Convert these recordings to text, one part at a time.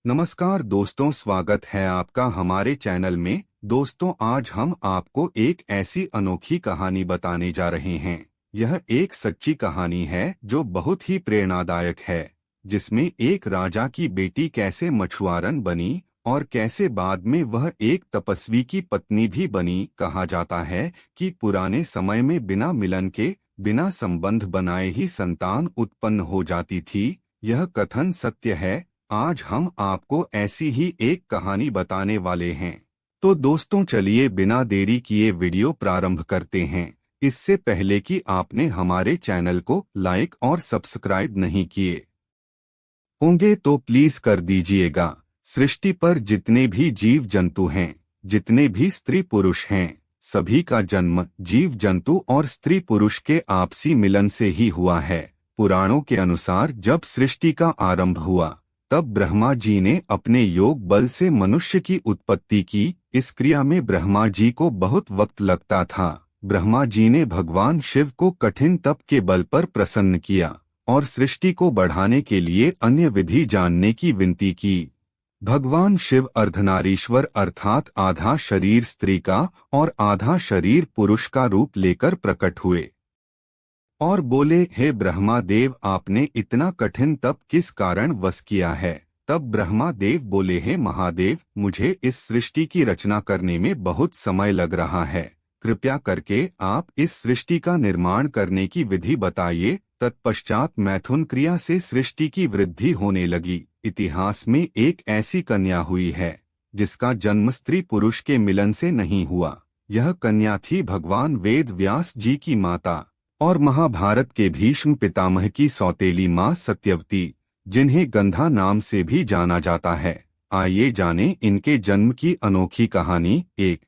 नमस्कार दोस्तों, स्वागत है आपका हमारे चैनल में। दोस्तों, आज हम आपको एक ऐसी अनोखी कहानी बताने जा रहे हैं। यह एक सच्ची कहानी है जो बहुत ही प्रेरणादायक है, जिसमें एक राजा की बेटी कैसे मछुआरन बनी और कैसे बाद में वह एक तपस्वी की पत्नी भी बनी। कहा जाता है कि पुराने समय में बिना मिलन के, बिना संबंध बनाए ही संतान उत्पन्न हो जाती थी। यह कथन सत्य है। आज हम आपको ऐसी ही एक कहानी बताने वाले हैं। तो दोस्तों, चलिए बिना देरी किए वीडियो प्रारंभ करते हैं। इससे पहले कि आपने हमारे चैनल को लाइक और सब्सक्राइब नहीं किए होंगे तो प्लीज कर दीजिएगा। सृष्टि पर जितने भी जीव जंतु हैं, जितने भी स्त्री पुरुष हैं, सभी का जन्म जीव जंतु और स्त्री पुरुष के आपसी मिलन से ही हुआ है। पुराणों के अनुसार जब सृष्टि का आरंभ हुआ, तब ब्रह्मा जी ने अपने योग बल से मनुष्य की उत्पत्ति की। इस क्रिया में ब्रह्मा जी को बहुत वक्त लगता था। ब्रह्मा जी ने भगवान शिव को कठिन तप के बल पर प्रसन्न किया और सृष्टि को बढ़ाने के लिए अन्य विधि जानने की विनती की। भगवान शिव अर्धनारीश्वर अर्थात आधा शरीर स्त्री का और आधा शरीर पुरुष का रूप लेकर प्रकट हुए और बोले, हे ब्रह्मा देव, आपने इतना कठिन तप किस कारण वश किया है? तब ब्रह्मा देव बोले, हे महादेव, मुझे इस सृष्टि की रचना करने में बहुत समय लग रहा है। कृपया करके आप इस सृष्टि का निर्माण करने की विधि बताइए। तत्पश्चात मैथुन क्रिया से सृष्टि की वृद्धि होने लगी। इतिहास में एक ऐसी कन्या हुई है जिसका जन्म स्त्री पुरुष के मिलन से नहीं हुआ। यह कन्या थी भगवान वेद व्यास जी की माता और महाभारत के भीष्म पितामह की सौतेली मां सत्यवती, जिन्हें गंधा नाम से भी जाना जाता है। आइए जानें इनके जन्म की अनोखी कहानी। एक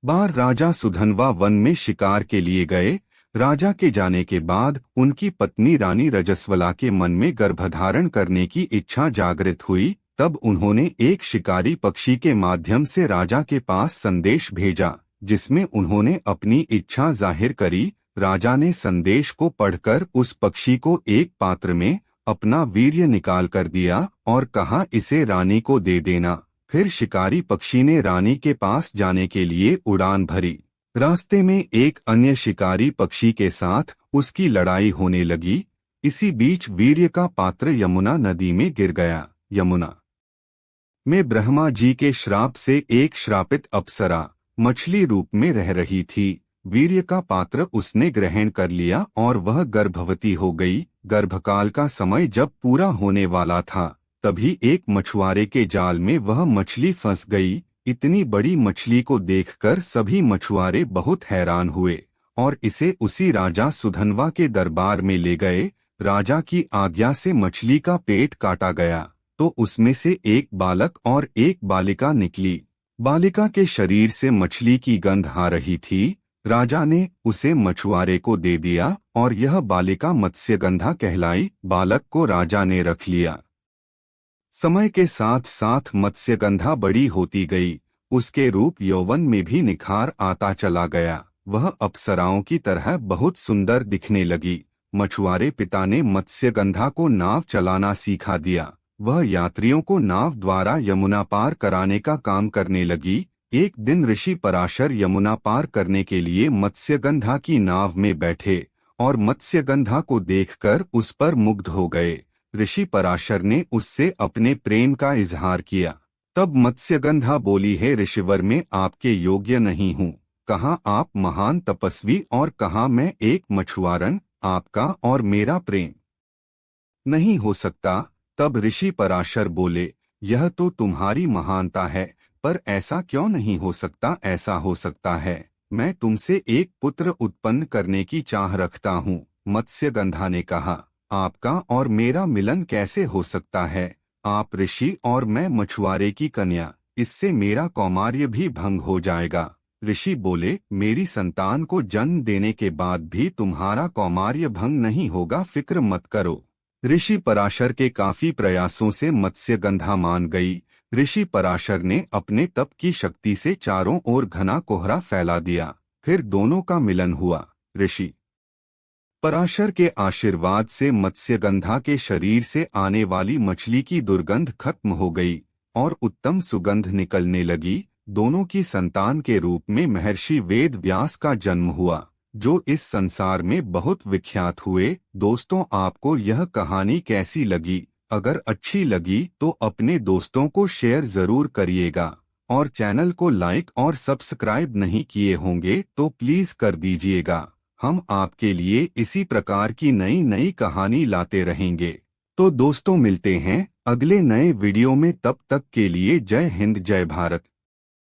बार राजा सुधनवा वन में शिकार के लिए गए। राजा के जाने के बाद उनकी पत्नी रानी रजस्वला के मन में गर्भधारण करने की इच्छा जागृत हुई। तब उन्होंने एक शिकारी पक्षी के माध्यम से राजा के पास संदेश भेजा, जिसमें उन्होंने अपनी इच्छा जाहिर करी। राजा ने संदेश को पढ़कर उस पक्षी को एक पात्र में अपना वीर्य निकाल कर दिया और कहा, इसे रानी को दे देना। फिर शिकारी पक्षी ने रानी के पास जाने के लिए उड़ान भरी। रास्ते में एक अन्य शिकारी पक्षी के साथ उसकी लड़ाई होने लगी। इसी बीच वीर्य का पात्र यमुना नदी में गिर गया। यमुना में ब्रह्मा जी के श्राप से एक श्रापित अप्सरा मछली रूप में रह रही थी। वीर्य का पात्र उसने ग्रहण कर लिया और वह गर्भवती हो गई। गर्भकाल का समय जब पूरा होने वाला था, तभी एक मछुआरे के जाल में वह मछली फंस गई। इतनी बड़ी मछली को देखकर सभी मछुआरे बहुत हैरान हुए और इसे उसी राजा सुधनवा के दरबार में ले गए। राजा की आज्ञा से मछली का पेट काटा गया तो उसमें से एक बालक और एक बालिका निकली। बालिका के शरीर से मछली की गंध आ रही थी। राजा ने उसे मछुआरे को दे दिया और यह बालिका मत्स्यगंधा कहलाई। बालक को राजा ने रख लिया। समय के साथ साथ मत्स्यगंधा बड़ी होती गई। उसके रूप यौवन में भी निखार आता चला गया। वह अप्सराओं की तरह बहुत सुंदर दिखने लगी। मछुआरे पिता ने मत्स्यगंधा को नाव चलाना सिखा दिया। वह यात्रियों को नाव द्वारा यमुना पार कराने का काम करने लगी। एक दिन ऋषि पराशर यमुना पार करने के लिए मत्स्यगंधा की नाव में बैठे और मत्स्यगंधा को देखकर उस पर मुग्ध हो गए। ऋषि पराशर ने उससे अपने प्रेम का इजहार किया। तब मत्स्यगंधा बोली, हे ऋषिवर, मैं आपके योग्य नहीं हूँ। कहाँ आप महान तपस्वी और कहाँ मैं एक मछुआरन। आपका और मेरा प्रेम नहीं हो सकता। तब ऋषि पराशर बोले, यह तो तुम्हारी महानता है, पर ऐसा क्यों नहीं हो सकता? ऐसा हो सकता है। मैं तुमसे एक पुत्र उत्पन्न करने की चाह रखता हूँ। मत्स्यगंधा ने कहा, आपका और मेरा मिलन कैसे हो सकता है? आप ऋषि और मैं मछुआरे की कन्या, इससे मेरा कौमार्य भी भंग हो जाएगा। ऋषि बोले, मेरी संतान को जन्म देने के बाद भी तुम्हारा कौमार्य भंग नहीं होगा, फिक्र मत करो। ऋषि पराशर के काफी प्रयासों से मत्स्यगंधा मान गई। ऋषि पराशर ने अपने तप की शक्ति से चारों ओर घना कोहरा फैला दिया। फिर दोनों का मिलन हुआ। ऋषि पराशर के आशीर्वाद से मत्स्यगंधा के शरीर से आने वाली मछली की दुर्गंध खत्म हो गई और उत्तम सुगंध निकलने लगी। दोनों की संतान के रूप में महर्षि वेद व्यास का जन्म हुआ, जो इस संसार में बहुत विख्यात हुए। दोस्तों, आपको यह कहानी कैसी लगी? अगर अच्छी लगी तो अपने दोस्तों को शेयर जरूर करिएगा और चैनल को लाइक और सब्सक्राइब नहीं किए होंगे तो प्लीज कर दीजिएगा। हम आपके लिए इसी प्रकार की नई नई कहानी लाते रहेंगे। तो दोस्तों, मिलते हैं अगले नए वीडियो में। तब तक के लिए जय हिंद, जय भारत।